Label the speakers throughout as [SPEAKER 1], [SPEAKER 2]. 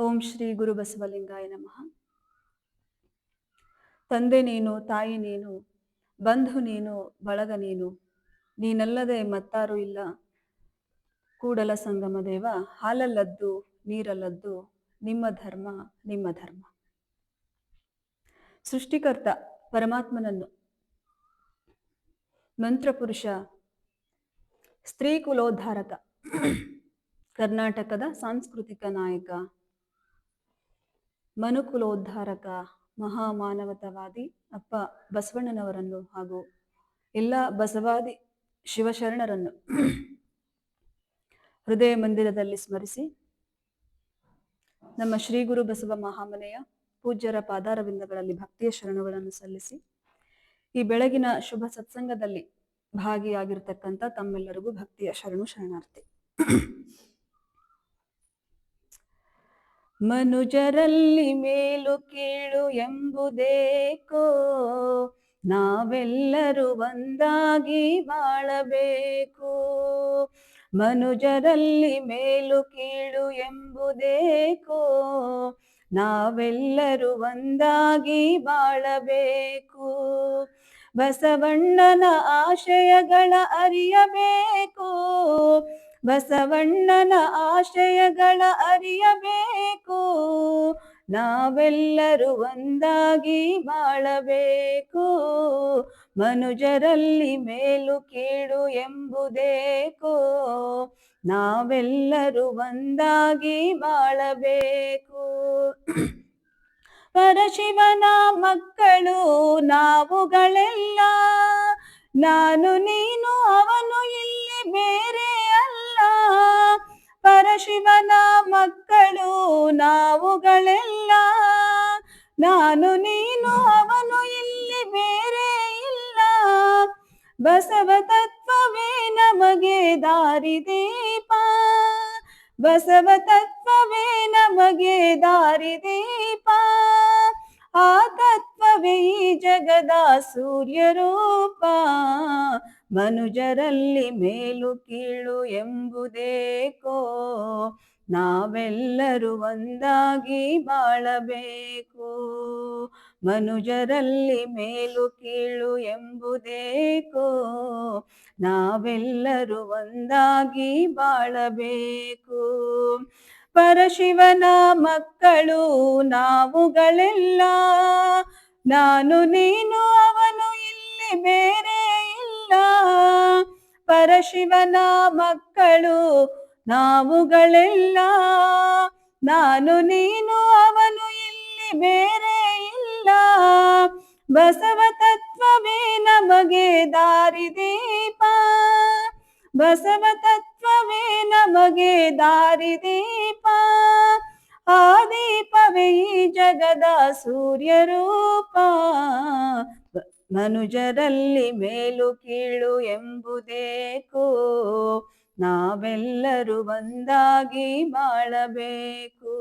[SPEAKER 1] ಓಂ ಶ್ರೀ ಗುರು ಬಸವಲಿಂಗಾಯ ನಮಃ. ತಂದೆ ನೀನು, ತಾಯಿ ನೀನು, ಬಂಧು ನೀನು, ಬಳಗ ನೀನು, ನೀನಲ್ಲದೆ ಮತ್ತಾರು ಇಲ್ಲ. ಕೂಡಲ ಸಂಗಮ ದೇವ, ಹಾಲಲ್ಲದ್ದು ನೀರಲ್ಲದ್ದು, ನಿಮ್ಮ ಧರ್ಮ ನಿಮ್ಮ ಧರ್ಮ. ಸೃಷ್ಟಿಕರ್ತ ಪರಮಾತ್ಮನನ್ನು, ಮಂತ್ರಪುರುಷ, ಸ್ತ್ರೀ ಕುಲೋದ್ಧಾರಕ, ಕರ್ನಾಟಕದ ಸಾಂಸ್ಕೃತಿಕ ನಾಯಕ, ಮನುಕುಲೋದ್ಧಾರಕ, ಮಹಾಮಾನವತಾವಾದಿ ಅಪ್ಪ ಬಸವಣ್ಣನವರನ್ನು ಹಾಗೂ ಎಲ್ಲ ಬಸವಾದಿ ಶಿವಶರಣರನ್ನು ಹೃದಯ ಮಂದಿರದಲ್ಲಿ ಸ್ಮರಿಸಿ, ನಮ್ಮ ಶ್ರೀ ಗುರು ಬಸವ ಮಹಾಮನೆಯ ಪೂಜ್ಯರ ಪಾದಾರವಿಂದಗಳಲ್ಲಿ ಭಕ್ತಿಯ ಶರಣಗಳನ್ನು ಸಲ್ಲಿಸಿ, ಈ ಬೆಳಗಿನ ಶುಭ ಸತ್ಸಂಗದಲ್ಲಿ ಭಾಗಿಯಾಗಿರ್ತಕ್ಕಂಥ ತಮ್ಮೆಲ್ಲರಿಗೂ ಭಕ್ತಿಯ ಶರಣಾರ್ಥಿ. ಮನುಜರಲ್ಲಿ ಮೇಲು ಕೀಳು ಎಂಬುದೇಕೋ, ನಾವೆಲ್ಲರೂ ಒಂದಾಗಿ ಬಾಳಬೇಕು. ಮನುಜರಲ್ಲಿ ಮೇಲು ಕೀಳು ಎಂಬುದೇಕೋ, ನಾವೆಲ್ಲರೂ ಒಂದಾಗಿ ಬಾಳಬೇಕು. ಬಸವಣ್ಣನ ಆಶಯಗಳ ಅರಿಯಬೇಕು, ಬಸವಣ್ಣನ ಆಶಯಗಳ ಅರಿಯಬೇಕು. ನಾವೆಲ್ಲರೂ ಒಂದಾಗಿ ಬಾಳಬೇಕು. ಮನುಜರಲ್ಲಿ ಮೇಲು ಕೀಳು ಎಂಬುದೇಕೋ, ನಾವೆಲ್ಲರೂ ಒಂದಾಗಿ ಬಾಳಬೇಕು. ಪರಶಿವನ ಮಕ್ಕಳು ನಾವುಗಳೆಲ್ಲ, ನಾನು ನೀನು ಅವನು ಇಲ್ಲಿ ಬೇರೆ ಅಲ್ಲ. ಪರಶಿವನ ಮಕ್ಕಳು ನಾವುಗಳೆಲ್ಲ, ನಾನು ನೀನು ಅವನು ಇಲ್ಲಿ ಬೇರೆ ಇಲ್ಲ. ಬಸವ ತತ್ವವೇ ನಮಗೆ ದಾರಿದೀಪ, ಬಸವ ತತ್ವವೇ ನಮಗೆ ದಾರಿದೀಪ. ಆ ತತ್ವವೇ ಈ ಜಗದ ಸೂರ್ಯರೂಪ. ಮನುಜರಲ್ಲಿ ಮೇಲು ಕೀಳು ಎಂಬುದೇಕೋ, ನಾವೆಲ್ಲರೂ ಒಂದಾಗಿ ಬಾಳಬೇಕು. ಮನುಜರಲ್ಲಿ ಮೇಲು ಕೀಳು ಎಂಬುದೇಕೋ, ನಾವೆಲ್ಲರೂ ಒಂದಾಗಿ ಬಾಳಬೇಕು. ಪರಶಿವನ ಮಕ್ಕಳು ನಾವುಗಳೆಲ್ಲ, ನಾನು ನೀನು ಅವನು ಇಲ್ಲಿ ಬೇರೆ ಇಲ್ಲ. ಪರಶಿವನ ಮಕ್ಕಳು ನಾವುಗಳೆಲ್ಲ, ನಾನು ನೀನು ಅವನು ಇಲ್ಲಿ ಬೇರೆ ಇಲ್ಲ. ಬಸವ ತತ್ವವೇ ನಮಗೆ ದಾರಿದೀಪ, ಬಸವ ತತ್ವವೇ ನಮಗೆ ದಾರಿದೀಪ. ಆ ದೀಪವೇ ಈ ಜಗದ ಸೂರ್ಯರೂಪ. ಮನುಜರಲ್ಲಿ ಮೇಲು ಕೀಳು ಎಂಬುದೇಕೋ, ನಾವೆಲ್ಲರೂ ಒಂದಾಗಿ ಬಾಳಬೇಕು.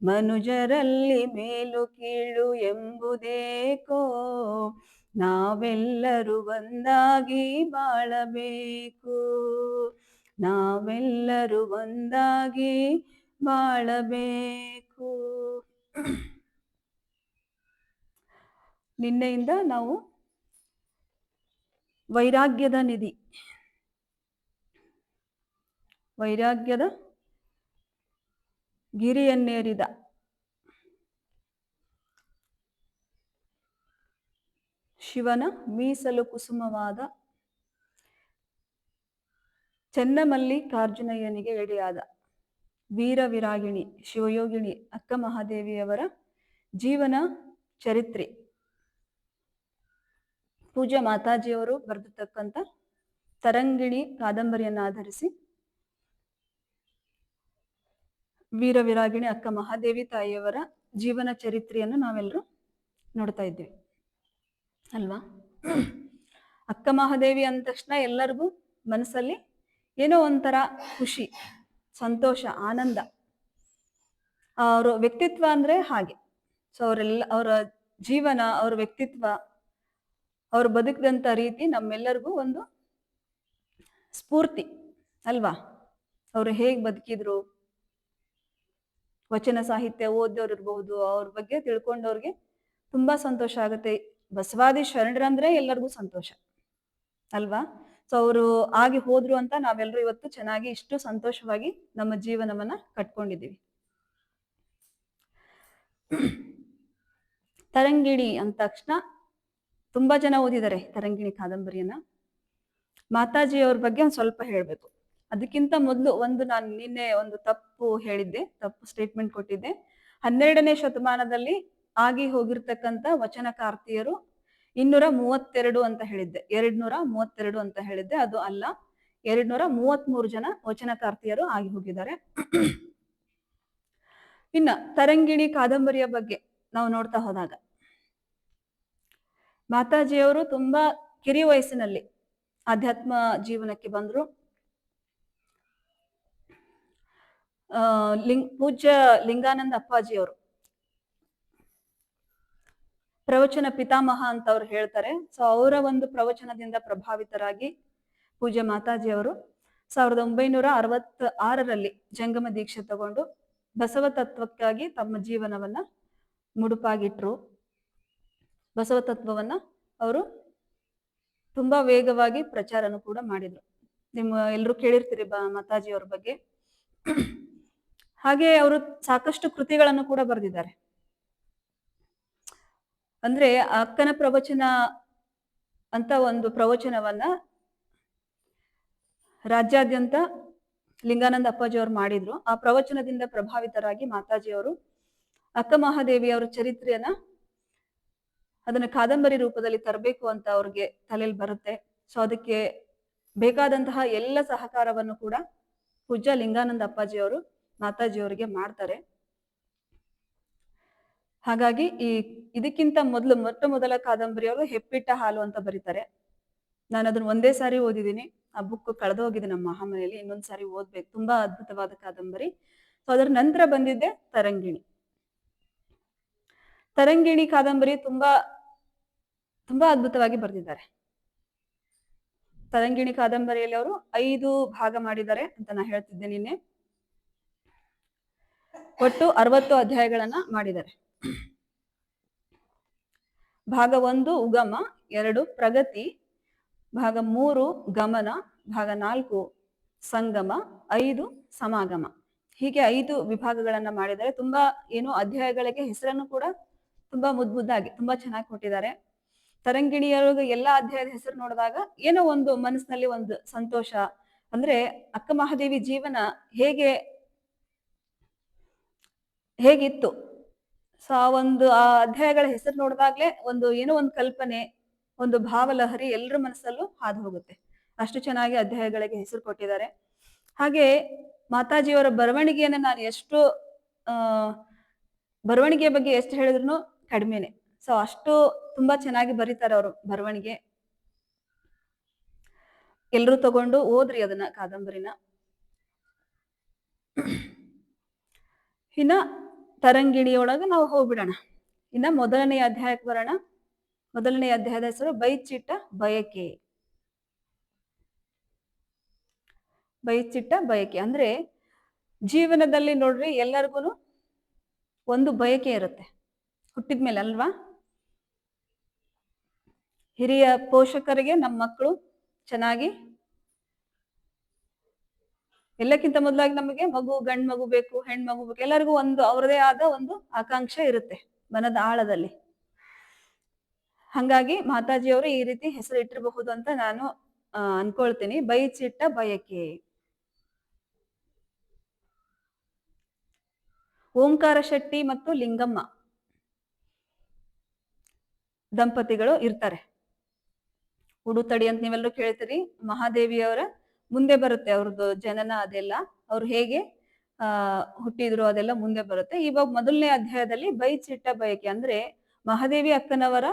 [SPEAKER 1] ಮನುಜರಲ್ಲಿ ಮೇಲು ಕೀಳು ಎಂಬುದೇಕೋ, ನಾವೆಲ್ಲರೂ ಒಂದಾಗಿ ಬಾಳಬೇಕು. ನಾವೆಲ್ಲರೂ ಒಂದಾಗಿ ಬಾಳಬೇಕು. ನಿನ್ನೆಯಿಂದ ನಾವು ವೈರಾಗ್ಯದ ನಿಧಿ, ವೈರಾಗ್ಯದ ಗಿರಿಯನ್ನೇರಿದ ಶಿವನ ಮೀಸಲು ಕುಸುಮವಾದ ಚೆನ್ನಮಲ್ಲಿಕಾರ್ಜುನಯ್ಯನಿಗೆ ಎಡೆಯಾದ ವೀರವಿರಾಗಿಣಿ ಶಿವಯೋಗಿಣಿ ಅಕ್ಕ ಮಹಾದೇವಿಯವರ ಜೀವನ ಚರಿತ್ರೆ, ಪೂಜ್ಯ ಮಾತಾಜಿಯವರು ಬರೆದಿರ್ತಕ್ಕಂಥ ತರಂಗಿಣಿ ಕಾದಂಬರಿಯನ್ನು ಆಧರಿಸಿ ವೀರವಿರಾಗಿಣಿ ಅಕ್ಕ ಮಹಾದೇವಿ ತಾಯಿಯವರ ಜೀವನ ಚರಿತ್ರೆಯನ್ನು ನಾವೆಲ್ಲರೂ ನೋಡ್ತಾ ಇದ್ದೀವಿ ಅಲ್ವಾ. ಅಕ್ಕ ಮಹಾದೇವಿ ಅಂದ ತಕ್ಷಣ ಎಲ್ಲರಿಗೂ ಮನಸ್ಸಲ್ಲಿ ಏನೋ ಒಂಥರ ಖುಷಿ, ಸಂತೋಷ, ಆನಂದ. ಅವರ ವ್ಯಕ್ತಿತ್ವ ಅಂದ್ರೆ ಹಾಗೆ. ಸೊ ಅವರ ಜೀವನ, ಅವರ ವ್ಯಕ್ತಿತ್ವ, ಅವ್ರು ಬದುಕಿದಂಥ ರೀತಿ ನಮ್ಮೆಲ್ಲರಿಗೂ ಒಂದು ಸ್ಫೂರ್ತಿ ಅಲ್ವಾ. ಅವರು ಹೇಗೆ ಬದುಕಿದ್ರು, ವಚನ ಸಾಹಿತ್ಯ ಓದೋರು ಇರ್ಬಹುದು, ಅವ್ರ ಬಗ್ಗೆ ತಿಳ್ಕೊಂಡವ್ರಿಗೆ ತುಂಬಾ ಸಂತೋಷ ಆಗುತ್ತೆ. ಬಸವಾದಿ ಶರಣರಂದ್ರೆ ಎಲ್ಲರಿಗೂ ಸಂತೋಷ ಅಲ್ವಾ? ಸೊ ಅವರು ಆಗಿ ಹೋದ್ರು ಅಂತ ನಾವೆಲ್ಲರೂ ಇವತ್ತು ಚೆನ್ನಾಗಿ ಇಷ್ಟು ಸಂತೋಷವಾಗಿ ನಮ್ಮ ಜೀವನವನ್ನ ಕಟ್ಕೊಂಡಿದ್ದೀವಿ. ತರಂಗಿಣಿ ಅಂದ ತಕ್ಷಣ ತುಂಬಾ ಜನ ಓದಿದ್ದಾರೆ ತರಂಗಿಣಿ ಕಾದಂಬರಿಯನ್ನ. ಮಾತಾಜಿಯವ್ರ ಬಗ್ಗೆ ಒಂದ್ ಸ್ವಲ್ಪ ಹೇಳ್ಬೇಕು. ಅದಕ್ಕಿಂತ ಮೊದಲು ನಾನು ನಿನ್ನೆ ಒಂದು ತಪ್ಪು ಹೇಳಿದ್ದೆ, ತಪ್ಪು ಸ್ಟೇಟ್ಮೆಂಟ್ ಕೊಟ್ಟಿದ್ದೆ. 12ನೇ ಶತಮಾನದಲ್ಲಿ ಆಗಿ ಹೋಗಿರ್ತಕ್ಕಂಥ ವಚನಕಾರ್ತಿಯರು 232 ಅಂತ ಹೇಳಿದ್ದೆ. 232 ಅಂತ ಹೇಳಿದ್ದೆ, ಅದು ಅಲ್ಲ. 233 ಜನ ವಚನಕಾರ್ತಿಯರು ಆಗಿ ಹೋಗಿದ್ದಾರೆ. ಇನ್ನ ತರಂಗಿಣಿ ಕಾದಂಬರಿಯ ಬಗ್ಗೆ ನಾವು ನೋಡ್ತಾ ಹೋದಾಗ, ಮಾತಾಜಿಯವರು ತುಂಬಾ ಕಿರಿ ವಯಸ್ಸಿನಲ್ಲಿ ಆಧ್ಯಾತ್ಮ ಜೀವನಕ್ಕೆ ಬಂದ್ರು. ಪೂಜ್ಯ ಲಿಂಗಾನಂದ ಅಪ್ಪಾಜಿಯವರು ಪ್ರವಚನ ಪಿತಾಮಹ ಅಂತ ಅವ್ರು ಹೇಳ್ತಾರೆ. ಸೊ ಅವರ ಒಂದು ಪ್ರವಚನದಿಂದ ಪ್ರಭಾವಿತರಾಗಿ ಪೂಜ್ಯ ಮಾತಾಜಿಯವರು 1966ರಲ್ಲಿ ಜಂಗಮ ದೀಕ್ಷೆ ತಗೊಂಡು ಬಸವ ತತ್ವಕ್ಕಾಗಿ ತಮ್ಮ ಜೀವನವನ್ನ ಮುಡುಪಾಗಿಟ್ರು. ಬಸವ ತತ್ವವನ್ನ ಅವರು ತುಂಬಾ ವೇಗವಾಗಿ ಪ್ರಚಾರನು ಕೂಡ ಮಾಡಿದ್ರು. ಎಲ್ಲರೂ ಕೇಳಿರ್ತೀರಿ ಮಾತಾಜಿಯವ್ರ ಬಗ್ಗೆ. ಹಾಗೆ ಅವರು ಸಾಕಷ್ಟು ಕೃತಿಗಳನ್ನು ಕೂಡ ಬರೆದಿದ್ದಾರೆ. ಅಂದ್ರೆ ಅಕ್ಕನ ಪ್ರವಚನ ಅಂತ ಒಂದು ಪ್ರವಚನವನ್ನ ರಾಜ್ಯಾದ್ಯಂತ ಲಿಂಗಾನಂದ ಅಪ್ಪಾಜಿಯವರು ಮಾಡಿದ್ರು. ಆ ಪ್ರವಚನದಿಂದ ಪ್ರಭಾವಿತರಾಗಿ ಮಾತಾಜಿಯವರು ಅಕ್ಕ ಮಹಾದೇವಿಯವರ ಚರಿತ್ರೆಯನ್ನ ಅದನ್ನ ಕಾದಂಬರಿ ರೂಪದಲ್ಲಿ ತರಬೇಕು ಅಂತ ಅವ್ರಿಗೆ ತಲೆಯಲ್ಲಿ ಬರುತ್ತೆ. ಸೊ ಅದಕ್ಕೆ ಬೇಕಾದಂತಹ ಎಲ್ಲ ಸಹಕಾರವನ್ನು ಕೂಡ ಪೂಜ್ಯ ಲಿಂಗಾನಂದ ಅಪ್ಪಾಜಿಯವರು ಮಾತಾಜಿಯವರಿಗೆ ಮಾಡ್ತಾರೆ. ಹಾಗಾಗಿ ಇದಕ್ಕಿಂತ ಮೊಟ್ಟ ಮೊದಲ ಕಾದಂಬರಿಯವರು ಹೆಪ್ಪಿಟ್ಟ ಹಾಲು ಅಂತ ಬರೀತಾರೆ. ನಾನು ಅದನ್ನ ಒಂದೇ ಸಾರಿ ಓದಿದ್ದೀನಿ. ಆ ಬುಕ್ ಕಳೆದೋಗಿದೆ ನಮ್ಮ ಮಹಾಮನೆಯಲ್ಲಿ, ಇನ್ನೊಂದ್ಸಾರಿ ಓದ್ಬೇಕು. ತುಂಬಾ ಅದ್ಭುತವಾದ ಕಾದಂಬರಿ. ಸೊ ಅದರ ನಂತರ ಬಂದಿದ್ದೆ ತರಂಗಿಣಿ. ತರಂಗಿಣಿ ಕಾದಂಬರಿ ತುಂಬಾ ತುಂಬಾ ಅದ್ಭುತವಾಗಿ ಬರೆದಿದ್ದಾರೆ. ತರಂಗಿಣಿ ಕಾದಂಬರಿಯಲ್ಲಿ ಅವರು 5 ಭಾಗ ಮಾಡಿದ್ದಾರೆ ಅಂತ ನಾ ಹೇಳ್ತಿದ್ದೆ ನಿನ್ನೆ. ಒಟ್ಟು 60 ಅಧ್ಯಾಯಗಳನ್ನ ಮಾಡಿದ್ದಾರೆ. ಭಾಗ 1 ಉಗಮ, 2 ಪ್ರಗತಿ, ಭಾಗ 3 ಗಮನ, ಭಾಗ 4 ಸಂಗಮ, 5 ಸಮಾಗಮ. ಹೀಗೆ 5 ವಿಭಾಗಗಳನ್ನ ಮಾಡಿದ್ದಾರೆ. ತುಂಬಾ ಅಧ್ಯಾಯಗಳಿಗೆ ಹೆಸರನ್ನು ಕೂಡ ತುಂಬಾ ಮುದ್ದಾಗಿ ತುಂಬಾ ಚೆನ್ನಾಗಿ ಕೊಟ್ಟಿದ್ದಾರೆ. ತರಂಗಿಣಿಯೊಳಗೆ ಎಲ್ಲಾ ಅಧ್ಯಾಯದ ಹೆಸರು ನೋಡಿದಾಗ ಏನೋ ಒಂದು ಮನಸ್ಸಿನಲ್ಲಿ ಒಂದು ಸಂತೋಷ. ಅಂದ್ರೆ ಅಕ್ಕ ಮಹಾದೇವಿ ಜೀವನ ಹೇಗಿತ್ತು. ಸೊ ಆ ಅಧ್ಯಾಯಗಳ ಹೆಸರು ನೋಡಿದಾಗ್ಲೇ ಏನೋ ಒಂದು ಕಲ್ಪನೆ, ಒಂದು ಭಾವಲಹರಿ ಎಲ್ಲರ ಮನಸ್ಸಲ್ಲೂ ಹಾದು ಹೋಗುತ್ತೆ. ಅಷ್ಟು ಚೆನ್ನಾಗಿ ಅಧ್ಯಾಯಗಳಿಗೆ ಹೆಸರು ಕೊಟ್ಟಿದ್ದಾರೆ. ಹಾಗೆ ಮಾತಾಜಿಯವರ ಬರವಣಿಗೆಯನ್ನ ನಾನು ಬರವಣಿಗೆಯ ಬಗ್ಗೆ ಎಷ್ಟು ಹೇಳಿದ್ರು ಕಡಿಮೆನೆ. ಸೊ ಅಷ್ಟು ತುಂಬಾ ಚೆನ್ನಾಗಿ ಬರೀತಾರೆ ಅವರು ಬರವಣಿಗೆ. ಎಲ್ರೂ ತಗೊಂಡು ಓದ್ರಿ ಅದನ್ನ, ಕಾದಂಬರಿನ. ಇನ್ನ ತರಂಗಿಣಿಯೊಳಗ ನಾವು ಹೋಗ್ಬಿಡೋಣ. ಇನ್ನ ಮೊದಲನೇ ಅಧ್ಯಾಯಕ್ಕೆ ಬರೋಣ. ಮೊದಲನೇ ಅಧ್ಯಾಯದ ಹೆಸರು ಬೈಚಿಟ್ಟ ಬಯಕೆ. ಬೈಚಿಟ್ಟ ಬಯಕೆ ಅಂದ್ರೆ ಜೀವನದಲ್ಲಿ ನೋಡ್ರಿ ಎಲ್ಲರಿಗೂ ಒಂದು ಬಯಕೆ ಇರುತ್ತೆ ಹುಟ್ಟಿದ್ಮೇಲೆ ಅಲ್ವಾ. ಹಿರಿಯ ಪೋಷಕರಿಗೆ ನಮ್ಮ ಮಕ್ಕಳು ಚೆನ್ನಾಗಿ, ಎಲ್ಲಕ್ಕಿಂತ ಮೊದಲಾಗಿ ನಮಗೆ ಗಂಡು ಮಗು ಬೇಕು, ಹೆಣ್ಮಗು ಬೇಕು. ಎಲ್ಲರಿಗೂ ಅವರದೇ ಆದ ಒಂದು ಆಕಾಂಕ್ಷೆ ಇರುತ್ತೆ ಮನದ ಆಳದಲ್ಲಿ. ಹಂಗಾಗಿ ಮಾತಾಜಿಯವರು ಈ ರೀತಿ ಹೆಸರು ಇಟ್ಟಿರಬಹುದು ಅಂತ ನಾನು ಅನ್ಕೊಳ್ತೀನಿ. ಬೈಚಿಟ್ಟ ಬಯಕೆ. ಓಂಕಾರ ಶೆಟ್ಟಿ ಮತ್ತು ಲಿಂಗಮ್ಮ ದಂಪತಿಗಳು ಇರ್ತಾರೆ. ಉಡುತಡಿ ಅಂತ ನೀವೆಲ್ಲರೂ ಕೇಳ್ತೀರಿ. ಮಹಾದೇವಿಯವರ ಮುಂದೆ ಬರುತ್ತೆ ಅವ್ರದ್ದು ಜನನ, ಅದೆಲ್ಲ ಅವ್ರು ಹೇಗೆ ಹುಟ್ಟಿದ್ರು ಅದೆಲ್ಲ ಮುಂದೆ ಬರುತ್ತೆ. ಇವಾಗ ಮೊದಲನೇ ಅಧ್ಯಾಯದಲ್ಲಿ ಬೈಚಿಟ್ಟ ಬಯಕೆ ಅಂದ್ರೆ ಮಹಾದೇವಿ ಅಕ್ಕನವರ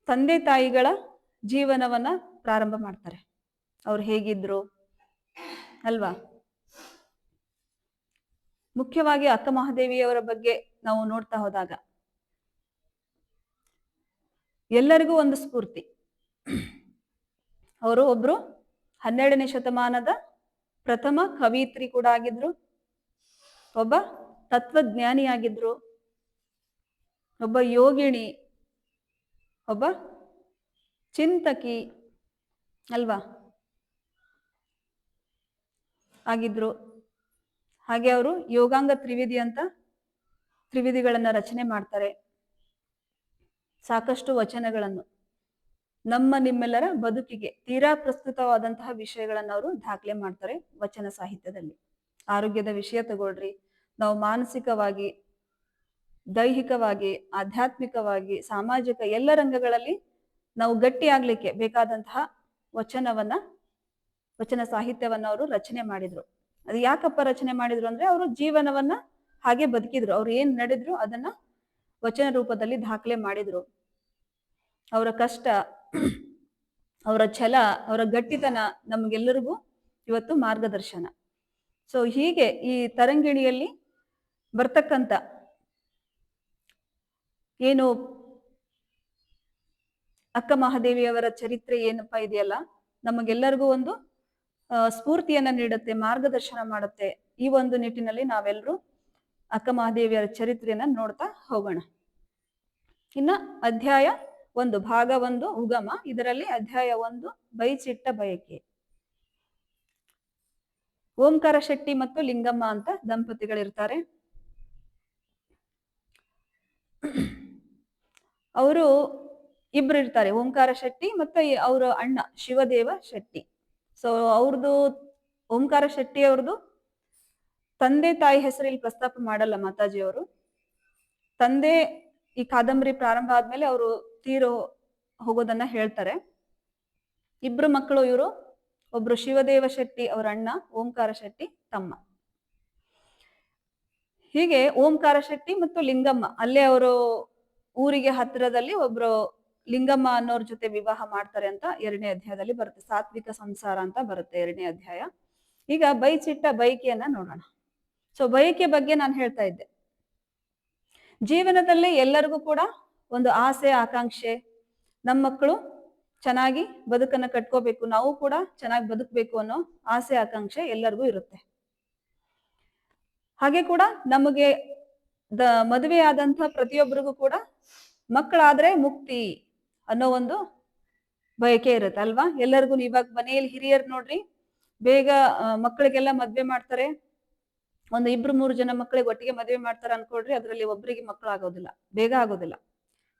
[SPEAKER 1] ತಂದೆ ತಾಯಿಗಳ ಜೀವನವನ್ನ ಪ್ರಾರಂಭ ಮಾಡ್ತಾರೆ. ಅವ್ರು ಹೇಗಿದ್ರು ಅಲ್ವಾ. ಮುಖ್ಯವಾಗಿ ಅಕ್ಕ ಮಹಾದೇವಿಯವರ ಬಗ್ಗೆ ನಾವು ನೋಡ್ತಾ ಹೋದಾಗ ಎಲ್ಲರಿಗೂ ಒಂದು ಸ್ಫೂರ್ತಿ. ಅವರು ಒಬ್ರು 12ನೇ ಶತಮಾನದ ಪ್ರಥಮ ಕವಿಯಿತ್ರಿ ಕೂಡ ಆಗಿದ್ರು, ಒಬ್ಬ ತತ್ವಜ್ಞಾನಿಯಾಗಿದ್ರು, ಒಬ್ಬ ಯೋಗಿಣಿ, ಒಬ್ಬ ಚಿಂತಕಿ ಅಲ್ವಾ ಆಗಿದ್ರು. ಹಾಗೆ ಅವರು ಯೋಗಾಂಗ ತ್ರಿವಿಧಿ ಅಂತ ತ್ರಿವಿಧಿಗಳನ್ನ ರಚನೆ ಮಾಡ್ತಾರೆ. ಸಾಕಷ್ಟು ವಚನಗಳನ್ನು ನಮ್ಮ ನಿಮ್ಮೆಲ್ಲರ ಬದುಕಿಗೆ ತೀರಾ ಪ್ರಸ್ತುತವಾದಂತಹ ವಿಷಯಗಳನ್ನು ಅವರು ದಾಖಲೆ ಮಾಡ್ತಾರೆ ವಚನ ಸಾಹಿತ್ಯದಲ್ಲಿ. ಆರೋಗ್ಯದ ವಿಷಯ ತಗೊಳ್ರಿ, ನಾವು ಮಾನಸಿಕವಾಗಿ, ದೈಹಿಕವಾಗಿ, ಆಧ್ಯಾತ್ಮಿಕವಾಗಿ, ಸಾಮಾಜಿಕ ಎಲ್ಲ ರಂಗಗಳಲ್ಲಿ ನಾವು ಗಟ್ಟಿ ಆಗ್ಲಿಕ್ಕೆ ಬೇಕಾದಂತಹ ವಚನ ಸಾಹಿತ್ಯವನ್ನ ಅವರು ರಚನೆ ಮಾಡಿದ್ರು. ಅದು ಯಾಕಪ್ಪ ರಚನೆ ಮಾಡಿದ್ರು ಅಂದ್ರೆ ಅವರು ಜೀವನವನ್ನ ಹಾಗೆ ಬದುಕಿದ್ರು. ಅವ್ರು ಏನ್ ನಡೆದ್ರು ಅದನ್ನ ವಚನ ರೂಪದಲ್ಲಿ ದಾಖಲೆ ಮಾಡಿದ್ರು. ಅವರ ಕಷ್ಟ, ಅವರ ಛಲ, ಅವರ ಗಟ್ಟಿತನ ನಮ್ಗೆಲ್ಲರಿಗೂ ಇವತ್ತು ಮಾರ್ಗದರ್ಶನ. ಸೊ ಹೀಗೆ ಈ ತರಂಗಿಣಿಯಲ್ಲಿ ಬರ್ತಕ್ಕಂಥ ಏನು ಅಕ್ಕ ಮಹಾದೇವಿಯವರ ಚರಿತ್ರೆ ಏನಪ್ಪಾ ಇದೆಯಲ್ಲ, ನಮಗೆಲ್ಲರಿಗೂ ಒಂದು ಸ್ಫೂರ್ತಿಯನ್ನ ನೀಡುತ್ತೆ, ಮಾರ್ಗದರ್ಶನ ಮಾಡುತ್ತೆ. ಈ ಒಂದು ನಿಟ್ಟಿನಲ್ಲಿ ನಾವೆಲ್ಲರೂ ಅಕ್ಕ ಮಹಾದೇವಿಯರ ಚರಿತ್ರೆಯನ್ನ ನೋಡ್ತಾ ಹೋಗೋಣ. ಇನ್ನ ಅಧ್ಯಾಯ 1 ಭಾಗ 1 ಉಗಮ. ಇದರಲ್ಲಿ ಅಧ್ಯಾಯ 1 ಬೈಚಿಟ್ಟ ಬಯಕೆ. ಓಂಕಾರ ಶೆಟ್ಟಿ ಮತ್ತು ಲಿಂಗಮ್ಮ ಅಂತ ದಂಪತಿಗಳಿರ್ತಾರೆ. ಅವರು ಇಬ್ರು ಇರ್ತಾರೆ, ಓಂಕಾರ ಶೆಟ್ಟಿ ಮತ್ತೆ ಅವರ ಅಣ್ಣ ಶಿವದೇವ ಶೆಟ್ಟಿ. ಸೊ ಅವ್ರದ್ದು ಓಂಕಾರ ಶೆಟ್ಟಿ ಅವ್ರದ್ದು ತಂದೆ ತಾಯಿ ಹೆಸರು ಇಲ್ಲಿ ಪ್ರಸ್ತಾಪ ಮಾಡಲ್ಲ ಮಾತಾಜಿಯವರು. ತಂದೆ ಈ ಕಾದಂಬರಿ ಪ್ರಾರಂಭ ಆದ್ಮೇಲೆ ಅವರು ತೀರೋ ಹೋಗೋದನ್ನ ಹೇಳ್ತಾರೆ. ಇಬ್ರು ಮಕ್ಕಳು ಇವರು, ಒಬ್ರು ಶಿವದೇವ ಶೆಟ್ಟಿ ಅವರ ಅಣ್ಣ, ಓಂಕಾರ ಶೆಟ್ಟಿ ತಮ್ಮ. ಹೀಗೆ ಓಂಕಾರ ಶೆಟ್ಟಿ ಮತ್ತು ಲಿಂಗಮ್ಮ ಅಲ್ಲೇ ಅವರು ಊರಿಗೆ ಹತ್ತಿರದಲ್ಲಿ ಒಬ್ರು ಲಿಂಗಮ್ಮ ಅನ್ನೋರ್ ಜೊತೆ ವಿವಾಹ ಮಾಡ್ತಾರೆ ಅಂತ 2ನೇ ಅಧ್ಯಾಯದಲ್ಲಿ ಬರುತ್ತೆ. ಸಾತ್ವಿಕ ಸಂಸಾರ ಅಂತ ಬರುತ್ತೆ 2ನೇ ಅಧ್ಯಾಯ. ಈಗ ಬೈಚಿಟ್ಟ ಬಯಕೆಯನ್ನ ನೋಡೋಣ. ಸೊ ಬಯಕೆ ಬಗ್ಗೆ ನಾನು ಹೇಳ್ತಾ ಇದ್ದೆ, ಜೀವನದಲ್ಲಿ ಎಲ್ಲರಿಗೂ ಕೂಡ ಒಂದು ಆಸೆ, ಆಕಾಂಕ್ಷೆ, ನಮ್ಮ ಮಕ್ಕಳು ಚೆನ್ನಾಗಿ ಬದುಕನ್ನ ಕಟ್ಕೋಬೇಕು, ನಾವು ಕೂಡ ಚೆನ್ನಾಗಿ ಬದುಕಬೇಕು ಅನ್ನೋ ಆಸೆ, ಆಕಾಂಕ್ಷೆ ಎಲ್ಲರಿಗೂ ಇರುತ್ತೆ. ಹಾಗೆ ಕೂಡ ನಮಗೆ ಮದುವೆ ಆದಂತ ಪ್ರತಿಯೊಬ್ಬರಿಗೂ ಕೂಡ ಮಕ್ಕಳಾದ್ರೆ ಮುಕ್ತಿ ಅನ್ನೋ ಒಂದು ಬಯಕೆ ಇರುತ್ತೆ ಅಲ್ವಾ ಎಲ್ಲರಿಗೂ. ಇವಾಗ ಮನೆಯಲ್ಲಿ ಹಿರಿಯರು ನೋಡ್ರಿ, ಬೇಗ ಮಕ್ಕಳಿಗೆಲ್ಲ ಮದ್ವೆ ಮಾಡ್ತಾರೆ. ಒಂದು 2-3 ಜನ ಮಕ್ಕಳಿಗೆ ಒಟ್ಟಿಗೆ ಮದುವೆ ಮಾಡ್ತಾರೆ ಅನ್ಕೊಳ್ರಿ, ಅದ್ರಲ್ಲಿ ಒಬ್ಬರಿಗೆ ಮಕ್ಕಳು ಆಗೋದಿಲ್ಲ, ಬೇಗ ಆಗೋದಿಲ್ಲ.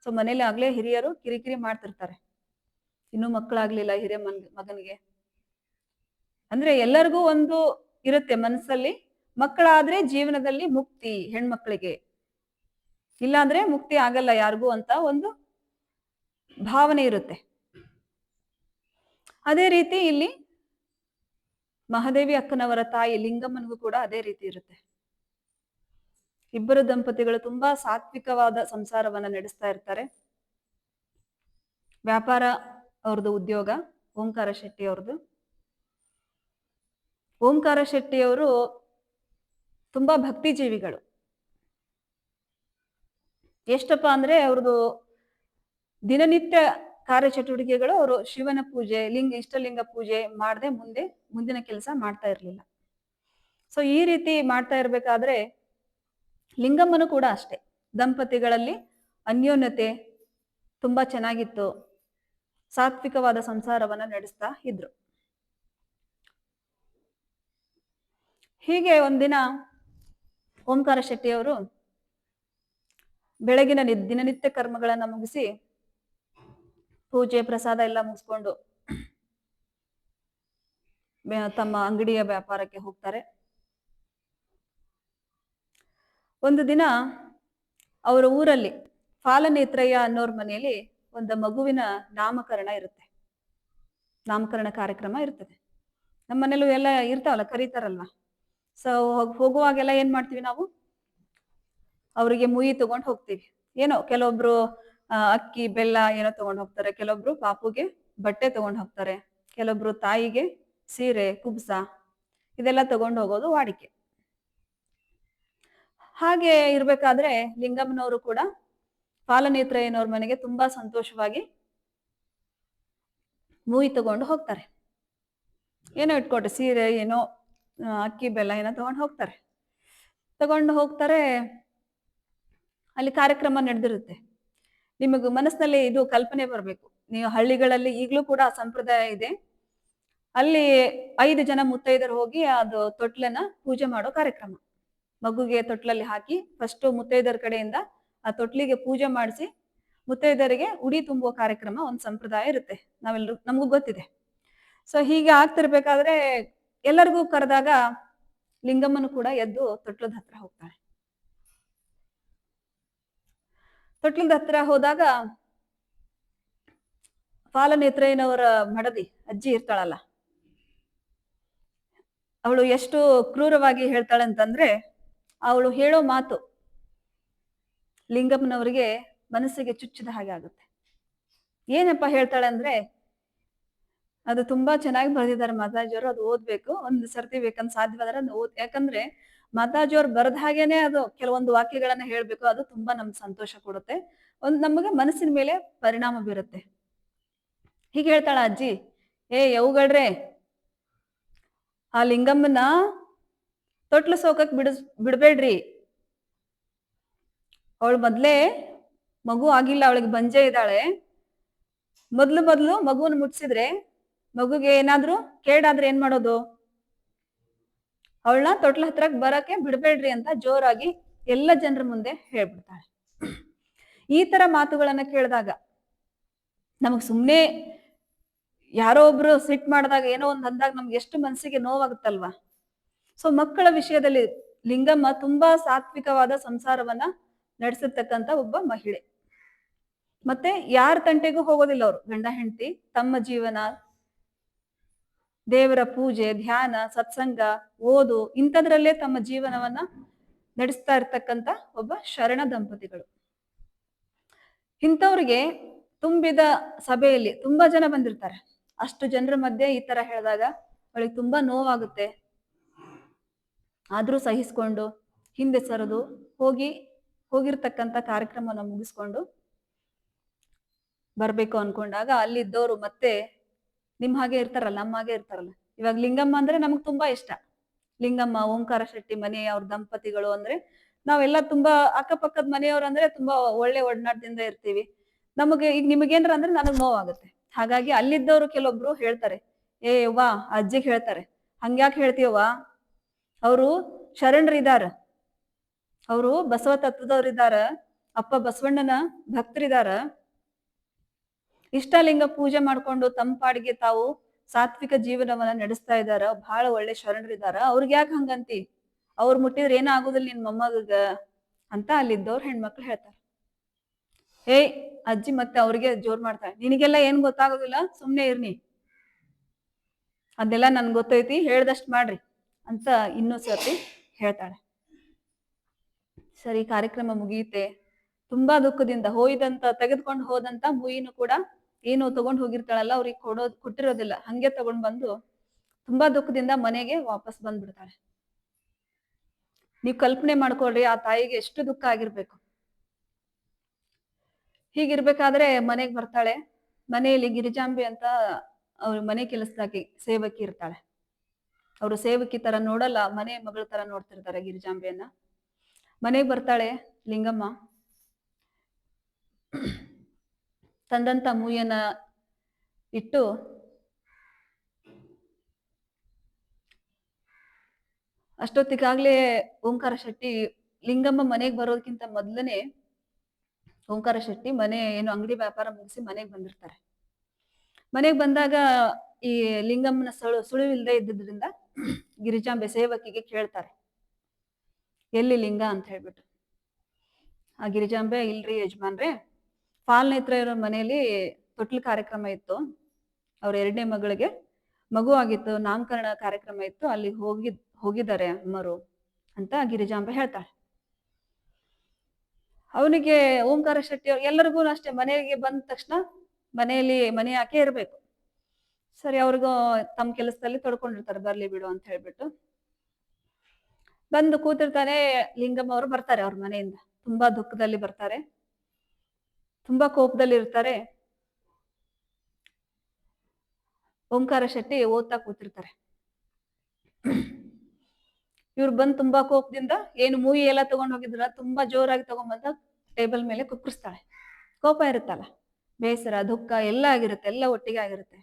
[SPEAKER 1] ಸೊ ಮನೇಲಿ ಆಗ್ಲೇ ಹಿರಿಯರು ಕಿರಿಕಿರಿ ಮಾಡ್ತಿರ್ತಾರೆ, ಇನ್ನೂ ಮಕ್ಕಳಾಗ್ಲಿಲ್ಲ ಹಿರಿಯ ಮಗನಿಗೆ. ಅಂದ್ರೆ ಎಲ್ಲರಿಗೂ ಒಂದು ಇರುತ್ತೆ ಮನಸ್ಸಲ್ಲಿ, ಮಕ್ಕಳಾದ್ರೆ ಜೀವನದಲ್ಲಿ ಮುಕ್ತಿ ಹೆಣ್ಮಕ್ಳಿಗೆ, ಇಲ್ಲಾಂದ್ರೆ ಮುಕ್ತಿ ಆಗಲ್ಲ ಯಾರಿಗೂ ಅಂತ ಒಂದು ಭಾವನೆ ಇರುತ್ತೆ. ಅದೇ ರೀತಿ ಇಲ್ಲಿ ಮಹಾದೇವಿ ಅಕ್ಕನವರ ತಾಯಿ ಲಿಂಗಮ್ಮನಿಗೂ ಕೂಡ ಅದೇ ರೀತಿ ಇರುತ್ತೆ. ಇಬ್ಬರು ದಂಪತಿಗಳು ತುಂಬಾ ಸಾತ್ವಿಕವಾದ ಸಂಸಾರವನ್ನ ನಡೆಸ್ತಾ ಇರ್ತಾರೆ. ವ್ಯಾಪಾರ ಅವ್ರದ್ದು, ಉದ್ಯೋಗ ಓಂಕಾರ ಶೆಟ್ಟಿ ಅವ್ರದ್ದು. ಓಂಕಾರ ಶೆಟ್ಟಿ ಅವರು ತುಂಬಾ ಭಕ್ತಿ ಜೀವಿಗಳು. ಎಷ್ಟಪ್ಪ ಅಂದ್ರೆ ಅವ್ರದ್ದು ದಿನನಿತ್ಯ ಕಾರ್ಯಚಟುವಟಿಕೆಗಳು, ಅವರು ಶಿವನ ಪೂಜೆ, ಇಷ್ಟಲಿಂಗ ಪೂಜೆ ಮಾಡದೆ ಮುಂದಿನ ಕೆಲಸ ಮಾಡ್ತಾ ಇರ್ಲಿಲ್ಲ. ಸೊ ಈ ರೀತಿ ಮಾಡ್ತಾ ಇರ್ಬೇಕಾದ್ರೆ ಲಿಂಗಮ್ಮನು ಕೂಡ ಅಷ್ಟೇ, ದಂಪತಿಗಳಲ್ಲಿ ಅನ್ಯೋನ್ಯತೆ ತುಂಬಾ ಚೆನ್ನಾಗಿತ್ತು, ಸಾತ್ವಿಕವಾದ ಸಂಸಾರವನ್ನ ನಡೆಸ್ತಾ ಇದ್ರು. ಹೀಗೆ ಒಂದಿನ ಓಂಕಾರ ಶೆಟ್ಟಿಯವರು ಬೆಳಗಿನ ದಿನನಿತ್ಯ ಕರ್ಮಗಳನ್ನ ಮುಗಿಸಿ, ಪೂಜೆ ಪ್ರಸಾದ ಎಲ್ಲ ಮುಗಿಸ್ಕೊಂಡು ತಮ್ಮ ಅಂಗಡಿಯ ವ್ಯಾಪಾರಕ್ಕೆ ಹೋಗ್ತಾರೆ. ಒಂದು ದಿನ ಅವರ ಊರಲ್ಲಿ ಫಾಲನೇತ್ರಯ್ಯ ಅನ್ನೋರ್ ಮನೆಯಲ್ಲಿ ಒಂದು ಮಗುವಿನ ನಾಮಕರಣ ಇರುತ್ತೆ, ನಾಮಕರಣ ಕಾರ್ಯಕ್ರಮ ಇರ್ತದೆ. ನಮ್ಮ ಮನೇಲೂ ಎಲ್ಲ ಇರ್ತಾವಲ್ಲ, ಕರೀತಾರಲ್ವಾ. ಸೊ ಹೋಗುವಾಗೆಲ್ಲ ಏನ್ ಮಾಡ್ತೀವಿ ನಾವು, ಅವರಿಗೆ ಮುಯಿ ತಗೊಂಡು ಹೋಗ್ತೀವಿ. ಏನೋ ಕೆಲವೊಬ್ರು ಅಕ್ಕಿ ಬೆಲ್ಲ ಏನೋ ತಗೊಂಡು ಹೋಗ್ತಾರೆ, ಕೆಲವೊಬ್ರು ಪಾಪುಗೆ ಬಟ್ಟೆ ತಗೊಂಡು ಹೋಗ್ತಾರೆ, ಕೆಲವೊಬ್ರು ತಾಯಿಗೆ ಸೀರೆ ಕುಬ್ಸ ಇದೆಲ್ಲ ತಗೊಂಡು ಹೋಗೋದು ವಾಡಿಕೆ. ಹಾಗೆ ಇರ್ಬೇಕಾದ್ರೆ ಲಿಂಗಮ್ಮನವರು ಕೂಡ ಫಾಲನೇತ್ರಯ್ಯನವ್ರ ಮನೆಗೆ ತುಂಬಾ ಸಂತೋಷವಾಗಿ ಮೂಯಿ ತಗೊಂಡು ಹೋಗ್ತಾರೆ. ಏನೋ ಇಟ್ಕೊಟ್ರೆ ಸೀರೆ, ಏನೋ ಅಕ್ಕಿ ಬೆಲ್ಲ ಏನೋ ತಗೊಂಡು ಹೋಗ್ತಾರೆ. ತಗೊಂಡು ಹೋಗ್ತಾರೆ. ಅಲ್ಲಿ ಕಾರ್ಯಕ್ರಮ ನಡೆದಿರುತ್ತೆ. ನಿಮಗೆ ಮನಸ್ಸಿನಲ್ಲಿ ಇದು ಕಲ್ಪನೆ ಬರಬೇಕು. ನೀವು ಹಳ್ಳಿಗಳಲ್ಲಿ ಈಗಲೂ ಕೂಡ ಆ ಸಂಪ್ರದಾಯ ಇದೆ. ಅಲ್ಲಿ 5 ಜನ ಮುತ್ತೈದರು ಹೋಗಿ ಅದು ತೊಟ್ಲನ್ನ ಪೂಜೆ ಮಾಡೋ ಕಾರ್ಯಕ್ರಮ. ಮಗುಗೆ ತೊಟ್ಲಲ್ಲಿ ಹಾಕಿ ಫಸ್ಟ್ ಮುತ್ತೈದರ ಕಡೆಯಿಂದ ಆ ತೊಟ್ಲಿಗೆ ಪೂಜೆ ಮಾಡಿಸಿ ಮುತ್ತೈದರಿಗೆ ಉಡಿ ತುಂಬುವ ಕಾರ್ಯಕ್ರಮ ಒಂದು ಸಂಪ್ರದಾಯ ಇರುತ್ತೆ. ನಮಗೂ ಗೊತ್ತಿದೆ. ಸೊ ಹೀಗೆ ಆಗ್ತಿರ್ಬೇಕಾದ್ರೆ ಎಲ್ಲರಿಗೂ ಕರೆದಾಗ ಲಿಂಗಮ್ಮನು ಕೂಡ ಎದ್ದು ತೊಟ್ಲದ ಹತ್ರ ಹೋಗ್ತಾಳೆ. ತೊಟ್ಲದ ಹತ್ರ ಹೋದಾಗ ಪಾಲನೇತ್ರಯ್ಯನವರ ಮಡದಿ ಅಜ್ಜಿ ಇರ್ತಾಳಲ್ಲ, ಅವಳು ಎಷ್ಟು ಕ್ರೂರವಾಗಿ ಹೇಳ್ತಾಳೆ ಅಂತಂದ್ರೆ, ಅವಳು ಹೇಳೋ ಮಾತು ಲಿಂಗಮ್ಮನವರಿಗೆ ಮನಸ್ಸಿಗೆ ಚುಚ್ಚಿದ ಹಾಗೆ ಆಗುತ್ತೆ. ಏನಪ್ಪ ಹೇಳ್ತಾಳೆ ಅಂದ್ರೆ, ಅದು ತುಂಬಾ ಚೆನ್ನಾಗಿ ಬರೆದಿದ್ದಾರೆ ಮಾತಾಜಿಯವರು, ಅದು ಓದ್ಬೇಕು. ಒಂದು ಸರ್ತಿ ಬೇಕಂತ ಸಾಧ್ಯವಾದ್ರೆ ಅದು ಯಾಕಂದ್ರೆ ಮಾತಾಜಿಯವ್ರು ಬರೆದ ಹಾಗೇನೆ ಅದು ಕೆಲವೊಂದು ವಾಕ್ಯಗಳನ್ನ ಹೇಳ್ಬೇಕು. ಅದು ತುಂಬಾ ನಮ್ಗೆ ಸಂತೋಷ ಕೊಡುತ್ತೆ, ನಮಗೆ ಮನಸ್ಸಿನ ಮೇಲೆ ಪರಿಣಾಮ ಬೀರುತ್ತೆ. ಹೀಗೆ ಹೇಳ್ತಾಳ ಅಜ್ಜಿ, ಯವುಗಳ್ರೆ, ಆ ಲಿಂಗಮ್ಮನ ತೊಟ್ಲು ಸೋಕಕ್ ಬಿಡ್ಬೇಡ್ರಿ. ಅವಳು ಮೊದ್ಲೇ ಮಗು ಆಗಿಲ್ಲ, ಅವಳಿಗೆ ಬಂಜೆ ಇದ್ದಾಳೆ. ಮೊದ್ಲು ಮಗುವನ್ನು ಮುಟ್ಸಿದ್ರೆ ಮಗುಗೆ ಏನಾದ್ರು ಕೇಡಾದ್ರೆ ಏನ್ ಮಾಡೋದು? ಅವಳನ್ನ ತೊಟ್ಲ ಹತ್ರಕ್ ಬರಕ್ಕೆ ಬಿಡ್ಬೇಡ್ರಿ ಅಂತ ಜೋರಾಗಿ ಎಲ್ಲ ಜನರ ಮುಂದೆ ಹೇಳ್ಬಿಡ್ತಾಳೆ. ಈ ತರ ಮಾತುಗಳನ್ನ ಕೇಳಿದಾಗ ನಮಗ್ ಸುಮ್ನೆ ಯಾರೋ ಒಬ್ರು ಸಿಟ್ ಮಾಡಿದಾಗ ಏನೋ ಒಂದ್ ಅಂದಾಗ ನಮ್ಗೆ ಎಷ್ಟು ಮನಸ್ಸಿಗೆ ನೋವಾಗುತ್ತಲ್ವಾ. ಸೊ ಮಕ್ಕಳ ವಿಷಯದಲ್ಲಿ ಲಿಂಗಮ್ಮ ತುಂಬಾ ಸಾತ್ವಿಕವಾದ ಸಂಸಾರವನ್ನ ನಡೆಸಿರ್ತಕ್ಕಂಥ ಒಬ್ಬ ಮಹಿಳೆ. ಮತ್ತೆ ಯಾರ ತಂಟೆಗೂ ಹೋಗೋದಿಲ್ಲ ಅವರು. ಗಂಡ ಹೆಂಡತಿ ತಮ್ಮ ಜೀವನ, ದೇವರ ಪೂಜೆ, ಧ್ಯಾನ, ಸತ್ಸಂಗ, ಓದು ಇಂಥದ್ರಲ್ಲೇ ತಮ್ಮ ಜೀವನವನ್ನ ನಡೆಸ್ತಾ ಇರ್ತಕ್ಕಂಥ ಒಬ್ಬ ಶರಣ ದಂಪತಿಗಳು. ಇಂಥವ್ರಿಗೆ ತುಂಬಿದ ಸಭೆಯಲ್ಲಿ ತುಂಬಾ ಜನ ಬಂದಿರ್ತಾರೆ. ಅಷ್ಟು ಜನರ ಮಧ್ಯೆ ಈ ತರ ಹೇಳಿದಾಗ ಅವಳಿಗೆ ತುಂಬಾ ನೋವಾಗುತ್ತೆ. ಆದ್ರೂ ಸಹಿಸ್ಕೊಂಡು ಹಿಂದೆ ಸರಿದು ಹೋಗಿರ್ತಕ್ಕಂಥ ಕಾರ್ಯಕ್ರಮನ ಮುಗಿಸ್ಕೊಂಡು ಬರ್ಬೇಕು ಅನ್ಕೊಂಡಾಗ ಅಲ್ಲಿದ್ದವರು ಮತ್ತೆ ನಿಮ್ ಹಾಗೆ ಇರ್ತಾರಲ್ಲ, ನಮ್ಮ ಹಾಗೆ ಇರ್ತಾರಲ್ಲ. ಇವಾಗ ಲಿಂಗಮ್ಮ ಅಂದ್ರೆ ನಮಗ್ ತುಂಬಾ ಇಷ್ಟ. ಲಿಂಗಮ್ಮ, ಓಂಕಾರ ಶೆಟ್ಟಿ ಮನೆ ಅವ್ರ ದಂಪತಿಗಳು ಅಂದ್ರೆ ನಾವೆಲ್ಲ ತುಂಬಾ ಅಕ್ಕಪಕ್ಕದ ಮನೆಯವ್ರು ಅಂದ್ರೆ ತುಂಬಾ ಒಳ್ಳೆ ಒಡನಾಟದಿಂದ ಇರ್ತೀವಿ. ನಮಗೆ ಈಗ ನಿಮಗೇನ್ರ ಅಂದ್ರೆ ನನಗ್ ನೋವಾಗುತ್ತೆ. ಹಾಗಾಗಿ ಅಲ್ಲಿದ್ದವರು ಕೆಲವೊಬ್ರು ಹೇಳ್ತಾರೆ, ವಾ ಅಜ್ಜಿಗೆ ಹೇಳ್ತಾರೆ, ಹಂಗ್ಯಾಕೆ ಹೇಳ್ತೀಯವ್ವ, ಅವರು ಶರಣರಿದಾರ, ಅವರು ಬಸವ ತತ್ವದವ್ರಿದಾರ, ಅಪ್ಪ ಬಸವಣ್ಣನ ಭಕ್ತರಿದಾರ, ಇಷ್ಟಲಿಂಗ ಪೂಜೆ ಮಾಡ್ಕೊಂಡು ತಮ್ಮ ಪಾಡಿಗೆ ತಾವು ಸಾತ್ವಿಕ ಜೀವನವನ್ನ ನಡೆಸ್ತಾ ಇದಾರ, ಬಹಳ ಒಳ್ಳೆ ಶರಣರಿದಾರ, ಅವ್ರಿಗೆ ಯಾಕೆ ಹಂಗಂತಿ, ಅವ್ರು ಮುಟ್ಟಿದ್ರೆ ಏನ ಆಗುದಿಲ್ಲ ನಿನ್ ಮೊಮ್ಮಗ ಅಂತ ಅಲ್ಲಿದ್ದವ್ರು ಹೆಣ್ಮಕ್ಳು ಹೇಳ್ತಾರೆ. ಅಜ್ಜಿ ಮತ್ತೆ ಅವ್ರಿಗೆ ಜೋರ್ ಮಾಡ್ತಾಳೆ, ನಿನಗೆಲ್ಲ ಏನ್ ಗೊತ್ತಾಗೋದಿಲ್ಲ, ಸುಮ್ನೆ ಇರ್ನಿ, ಅದೆಲ್ಲ ನನ್ ಗೊತ್ತೈತಿ, ಹೇಳ್ದಷ್ಟ್ ಮಾಡ್ರಿ ಅಂತ ಇನ್ನೂ ಸರ್ತಿ ಹೇಳ್ತಾಳೆ. ಸರಿ, ಕಾರ್ಯಕ್ರಮ ಮುಗಿಯುತ್ತೆ. ತುಂಬಾ ದುಃಖದಿಂದ ತೆಗೆದುಕೊಂಡು ಹೋದಂತ ಮುಯಿನು ಕೂಡ ಏನು ತಗೊಂಡ್ ಹೋಗಿರ್ತಾಳಲ್ಲ ಅವ್ರಿಗೆ ಕೊಟ್ಟಿರೋದಿಲ್ಲ, ಹಂಗೆ ತಗೊಂಡ್ ಬಂದು ತುಂಬಾ ದುಃಖದಿಂದ ಮನೆಗೆ ವಾಪಸ್ ಬಂದ್ಬಿಡ್ತಾಳೆ. ನೀವ್ ಕಲ್ಪನೆ ಮಾಡ್ಕೊಳ್ರಿ ಆ ತಾಯಿಗೆ ಎಷ್ಟು ದುಃಖ ಆಗಿರ್ಬೇಕು. ಹೀಗಿರ್ಬೇಕಾದ್ರೆ ಮನೆಗ್ ಬರ್ತಾಳೆ. ಮನೆಯಲ್ಲಿ ಗಿರಿಜಾಂಬೆ ಅಂತ ಅವ್ರ ಮನೆ ಕೆಲಸದಾಗಿ ಸೇವಕಿ ಇರ್ತಾಳೆ. ಅವರು ಸೇವಕಿ ತರ ನೋಡಲ್ಲ, ಮನೆ ಮಗಳ ತರ ನೋಡ್ತಿರ್ತಾರೆ ಗಿರಿಜಾಂಬೆಯನ್ನ. ಮನೆಗ್ ಬರ್ತಾಳೆ ಲಿಂಗಮ್ಮ. ತಂದಂತ ಮೂಯನ್ನ ಇಟ್ಟು ಅಷ್ಟೊತ್ತಿಗಾಗ್ಲೇ ಓಂಕಾರ ಶೆಟ್ಟಿ ಲಿಂಗಮ್ಮ ಮನೆಗ್ ಬರೋದಕ್ಕಿಂತ ಮೊದ್ಲನೇ ಓಂಕಾರ ಶೆಟ್ಟಿ ಏನು ಅಂಗಡಿ ವ್ಯಾಪಾರ ಮುಗಿಸಿ ಮನೆಗ್ ಬಂದಿರ್ತಾರೆ. ಮನೆಗ್ ಬಂದಾಗ ಈ ಲಿಂಗಮ್ಮನ ಸುಳಿವಿಲ್ದೆ ಇದ್ದಿದ್ರಿಂದ ಗಿರಿಜಾಂಬೆ ಸೇವಕಿಗೆ ಕೇಳ್ತಾರೆ, ಎಲ್ಲಿ ಲಿಂಗ ಅಂತ ಹೇಳ್ಬಿಟ್ಟು. ಆ ಗಿರಿಜಾಂಬೆ, ಇಲ್ರಿ ಯಜಮಾನ್ರೆ, ಪಾಲ್ನೇತ್ರ ಇರೋ ಮನೆಯಲ್ಲಿ ತೊಟ್ಲು ಕಾರ್ಯಕ್ರಮ ಇತ್ತು, ಅವ್ರ 2ನೇ ಮಗಳಿಗೆ ಮಗು ಆಗಿತ್ತು, ನಾಮಕರಣ ಕಾರ್ಯಕ್ರಮ ಇತ್ತು, ಅಲ್ಲಿ ಹೋಗಿದ್ದಾರೆ ಅಮ್ಮರು ಅಂತ ಗಿರಿಜಾಂಬೆ ಹೇಳ್ತಾಳೆ. ಅವನಿಗೆ ಓಂಕಾರ ಶೆಟ್ಟಿ ಎಲ್ಲರಿಗೂ ಅಷ್ಟೇ, ಮನೆಗೆ ಬಂದ ತಕ್ಷಣ ಮನೆ ಯಾಕೆ ಇರ್ಬೇಕು. ಸರಿ, ಅವ್ರಿಗೂ ತಮ್ಮ ಕೆಲಸದಲ್ಲಿ ತೊಡ್ಕೊಂಡಿರ್ತಾರೆ, ಬರ್ಲಿ ಬಿಡು ಅಂತ ಹೇಳ್ಬಿಟ್ಟು ಬಂದು ಕೂತಿರ್ತಾನೆ. ಲಿಂಗಮ್ಮ ಅವರು ಬರ್ತಾರೆ ಅವ್ರ ಮನೆಯಿಂದ, ತುಂಬಾ ದುಃಖದಲ್ಲಿ ಬರ್ತಾರೆ, ತುಂಬಾ ಕೋಪದಲ್ಲಿ ಇರ್ತಾರೆ. ಓಂಕಾರ ಶೆಟ್ಟಿ ಓದ್ತಾ ಕೂತಿರ್ತಾರೆ. ಇವ್ರು ಬಂದ್ ತುಂಬಾ ಕೋಪದಿಂದ ಏನು ಮೂವಿ ಎಲ್ಲ ತಗೊಂಡ್ ಹೋಗಿದ್ರ ತುಂಬಾ ಜೋರಾಗಿ ತಗೊಂಡ್ಬಂದ ಟೇಬಲ್ ಮೇಲೆ ಕುಕ್ಕರಿಸ್ತಾಳೆ. ಕೋಪ ಇರುತ್ತಲ್ಲ, ಬೇಸರ, ದುಃಖ ಎಲ್ಲ ಆಗಿರುತ್ತೆ, ಎಲ್ಲ ಒಟ್ಟಿಗೆ ಆಗಿರುತ್ತೆ.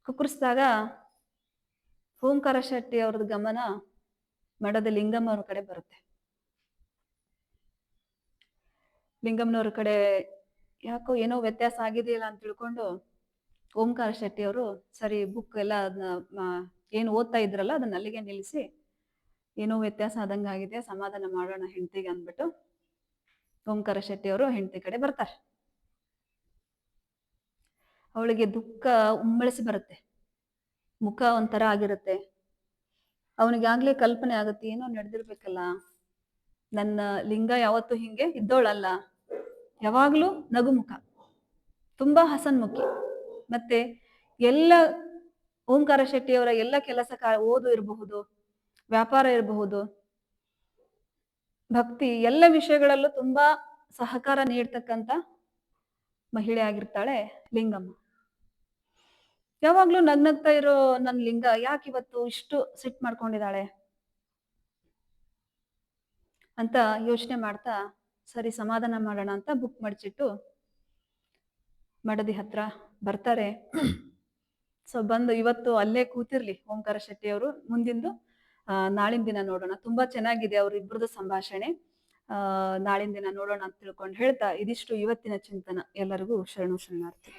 [SPEAKER 1] ಕುಕ್ಕರಿಸಿದಾಗ ಓಂಕಾರ ಶೆಟ್ಟಿ ಅವ್ರದ್ದು ಗಮನ ಮಠದ ಲಿಂಗಮ್ಮವ್ರ ಕಡೆ ಬರುತ್ತೆ. ಲಿಂಗಮ್ಮನವ್ರ ಕಡೆ ಯಾಕೋ ಏನೋ ವ್ಯತ್ಯಾಸ ಆಗಿದೆಯಲ್ಲ ಅಂತ ತಿಳ್ಕೊಂಡು ಓಂಕಾರ ಶೆಟ್ಟಿ ಅವರು ಸರಿ ಬುಕ್ ಎಲ್ಲ ಅದನ್ನ ಏನು ಓದ್ತಾ ಇದ್ರಲ್ಲ ಅದನ್ನ ಅಲ್ಲಿಗೆ ನಿಲ್ಲಿಸಿ, ಏನೋ ವ್ಯತ್ಯಾಸ ಆದಂಗೆ ಆಗಿದೆ, ಸಮಾಧಾನ ಮಾಡೋಣ ಹೆಂಡತಿಗೆ ಅಂದ್ಬಿಟ್ಟು ಓಂಕಾರ ಶೆಟ್ಟಿ ಅವರು ಹೆಂಡತಿ ಕಡೆ ಬರ್ತಾರೆ. ಅವಳಿಗೆ ದುಃಖ ಉಮ್ಮಳಿಸಿ ಬರುತ್ತೆ, ಮುಖ ಒಂಥರ ಆಗಿರುತ್ತೆ. ಅವನಿಗೆ ಆಗ್ಲೇ ಕಲ್ಪನೆ ಆಗುತ್ತೆ, ಏನೋ ನಡೆದಿರ್ಬೇಕಲ್ಲ, ನನ್ನ ಲಿಂಗ ಯಾವತ್ತೂ ಹಿಂಗೆ ಇದ್ದೋಳಲ್ಲ, ಯಾವಾಗ್ಲೂ ನಗುಮುಖ, ತುಂಬಾ ಹಸನ್ಮುಖಿ. ಮತ್ತೆ ಎಲ್ಲ ಓಂಕಾರ ಶೆಟ್ಟಿಯವರ ಎಲ್ಲ ಕೆಲಸ ಓದು ಇರಬಹುದು, ವ್ಯಾಪಾರ ಇರಬಹುದು, ಭಕ್ತಿ ಎಲ್ಲ ವಿಷಯಗಳಲ್ಲೂ ತುಂಬಾ ಸಹಕಾರ ನೀಡ್ತಕ್ಕಂಥ ಮಹಿಳೆ ಆಗಿರ್ತಾಳೆ ಲಿಂಗಮ್ಮ. ಯಾವಾಗ್ಲೂ ನಗ್ನಗ್ತಾ ಇರೋ ನನ್ ಲಿಂಗ ಯಾಕೆ ಇವತ್ತು ಇಷ್ಟು ಸಿಟ್ ಮಾಡ್ಕೊಂಡಿದ್ದಾಳೆ ಅಂತ ಯೋಚನೆ ಮಾಡ್ತಾ ಸರಿ ಸಮಾಧಾನ ಮಾಡೋಣ ಅಂತ ಬುಕ್ ಮಡಚಿಟ್ಟು ಮಡದಿ ಹತ್ರ ಬರ್ತಾರೆ. ಸೊ ಬಂದು ಇವತ್ತು ಅಲ್ಲೇ ಕೂತಿರ್ಲಿ ಓಂಕಾರ ಶೆಟ್ಟಿ ಅವರು, ಮುಂದಿಂದು ನಾಳಿನ ದಿನ ನೋಡೋಣ. ತುಂಬಾ ಚೆನ್ನಾಗಿದೆ ಅವ್ರಿಬ್ರದ್ದು ಸಂಭಾಷಣೆ. ನಾಳಿನ ದಿನ ನೋಡೋಣ ಅಂತ ತಿಳ್ಕೊಂಡು ಹೇಳ್ತಾ ಇದಿಷ್ಟು ಇವತ್ತಿನ ಚಿಂತನ. ಎಲ್ಲರಿಗೂ ಶರಣು ಶರಣಾರ್ಥಿ.